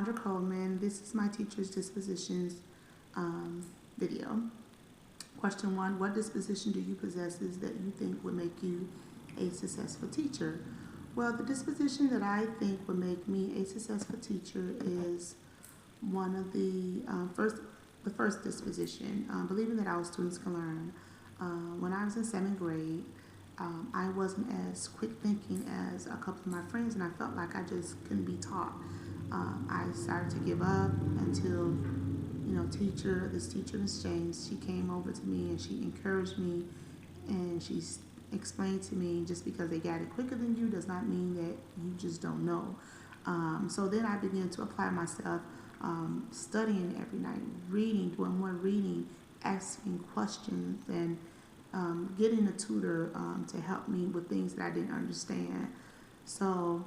Sandra Coleman. This is my teacher's dispositions video. Question 1, what disposition do you possess that you think would make you a successful teacher? Well, the disposition that I think would make me a successful teacher is one of the first disposition, believing that our students can learn. When I was in 7th grade, I wasn't as quick thinking as a couple of my friends, and I felt like I just couldn't be taught. I started to give up until, this teacher, Miss James, she came over to me and she encouraged me, and she explained to me, just because they got it quicker than you does not mean that you just don't know. So then I began to apply myself, studying every night, reading, doing more reading, asking questions, and getting a tutor to help me with things that I didn't understand. So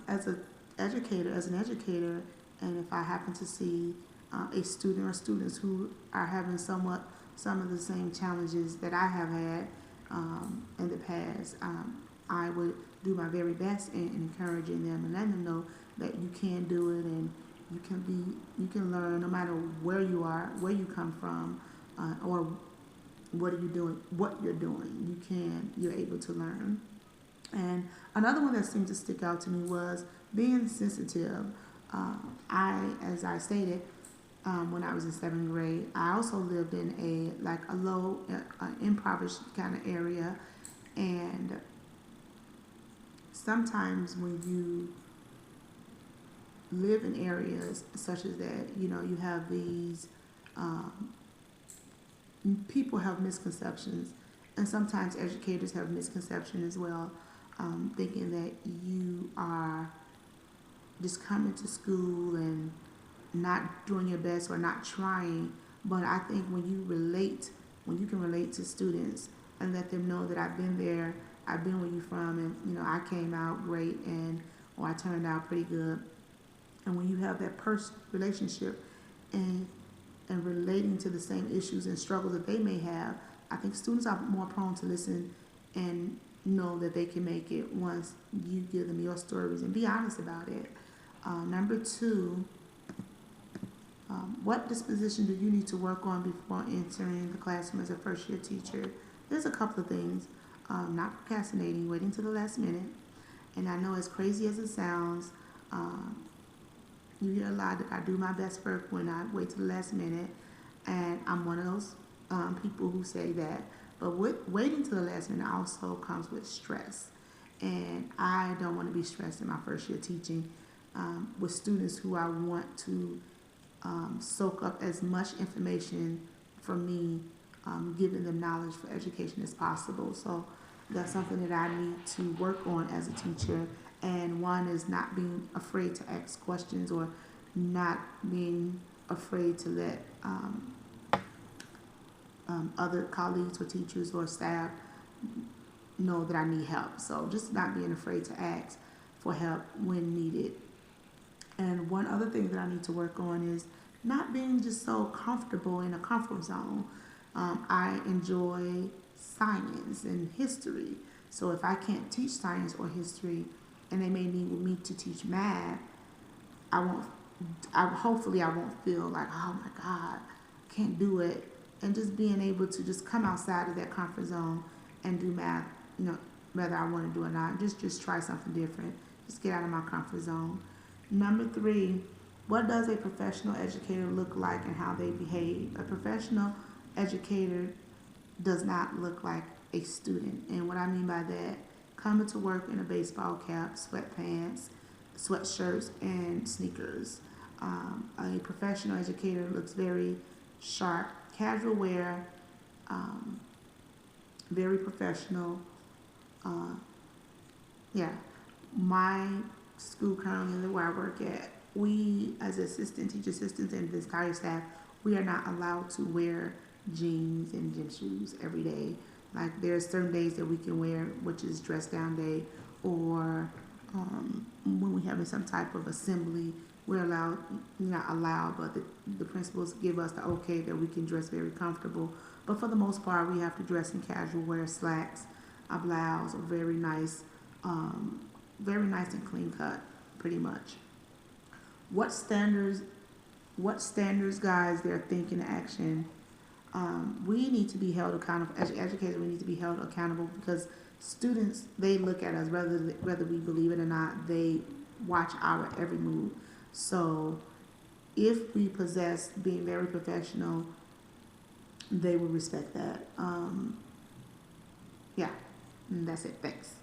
as an educator, and if I happen to see a student or students who are having some of the same challenges that I have had in the past, I would do my very best in encouraging them and letting them know that you can do it, and you can learn no matter where you are, where you come from, or what you're doing. You're able to learn. And another one that seemed to stick out to me was being sensitive. As I stated, when I was in 7th grade, I also lived in a low, impoverished kind of area, and sometimes when you live in areas such as that, you have these people have misconceptions, and sometimes educators have misconceptions as well, thinking that you are just coming to school and not doing your best or not trying. But I think when you can relate to students and let them know that I've been there, I've been where you're from, and I came out great, or I turned out pretty good. And when you have that personal relationship and relating to the same issues and struggles that they may have, I think students are more prone to listen and know that they can make it once you give them your stories and be honest about it. Number 2, what disposition do you need to work on before entering the classroom as a first-year teacher? There's a couple of things. Not procrastinating, waiting to the last minute. And I know, as crazy as it sounds, you hear a lot that I do my best work when I wait to the last minute, and I'm one of those people who say that. But waiting to the last minute also comes with stress, and I don't want to be stressed in my first year teaching with students who I want to soak up as much information from me, giving them knowledge for education as possible. So that's something that I need to work on as a teacher. And one is not being afraid to ask questions, or not being afraid to let other colleagues or teachers or staff know that I need help. So just not being afraid to ask for help when needed. And one other thing that I need to work on is not being just so comfortable in a comfort zone. I enjoy science and history. So if I can't teach science or history, and they may need me to teach math, hopefully I won't feel like, oh my God, can't do it. And just being able to just come outside of that comfort zone and do math, whether I want to do it or not, just try something different. Just get out of my comfort zone. Number 3, what does a professional educator look like and how they behave? A professional educator does not look like a student. And what I mean by that, coming to work in a baseball cap, sweatpants, sweatshirts, and sneakers. A professional educator looks very sharp, casual wear, very professional. My school currently where I work at, we as teacher assistants and the entire staff, we are not allowed to wear jeans and gym shoes every day. Like, there's certain days that we can wear, which is dress down day, or when we're having some type of assembly, we're not allowed, but the principals give us the okay that we can dress very comfortable. But for the most part, we have to dress in casual wear, slacks, a blouse, a very nice and clean cut, pretty much. what standards guides their thinking and action. We need to be held accountable. As educators, we need to be held accountable because students, they look at us, whether we believe it or not. They watch our every move. So if we possess being very professional, they will respect that. Yeah, and that's it. Thanks.